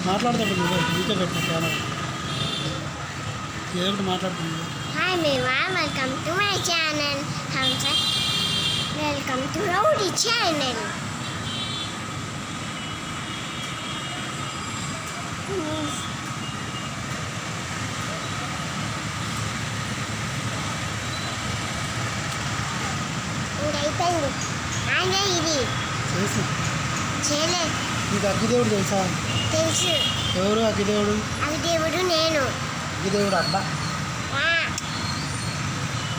మాట్లాడుతాడు మీతో పెట్టిన ఛానల్ ఏదో ఒకటి మాట్లాడుతుంది. హాయ్ మేమా వెల్కమ్ టు మై ఛానల్ హంస వెల్కమ్ టు రౌడీ ఛానల్. అయిపోయింది ఆయన ఇది చేసి చేయలే. నీకు అగ్గిదేవుడు తెలుసా? తెలుసు. ఎవరు అగ్గిదేవుడు? అగ్గిదేవుడు నేను. అగ్గిదేవుడు అబ్బా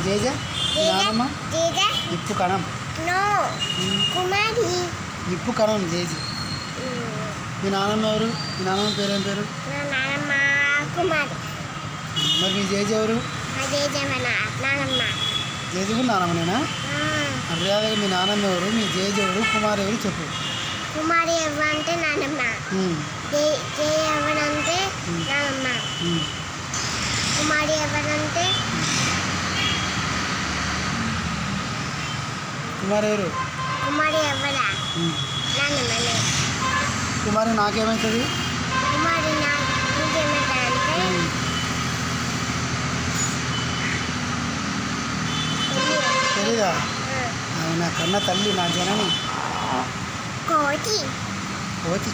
జేజ నానమ్మ ఇప్పు కణం నో కుమారి ఇప్పు కణం జేజి. మీ నానమ్మ ఎవరు? మీ నానమ్మ పేరు ఏం పేరు? నా నానమ్మ కుమారి. మరి మీ జేజి ఎవరు? మా జేజమ్మ నానమ్మ. జేజి కూడా నానమ్మనేనా? మర్యాదగా మీ నానమ్మ ఎవరు, మీ జేజి ఎవరు, కుమార్ ఎవరు చెప్పు. కుమారి ఎవరంటే నానమ్మ, జే ఎవరంటే నానమ్మ, కుమారి ఎవరంటే కుమార్ ఎవరు? కుమారి ఎవరా నానమ్మనే. కుమారి నాకేమవుతుంది? కుమారి నాకేమవుతుందంటే తెలీదా? నా కన్న తల్లి, నా జనని కోతి. కోతి.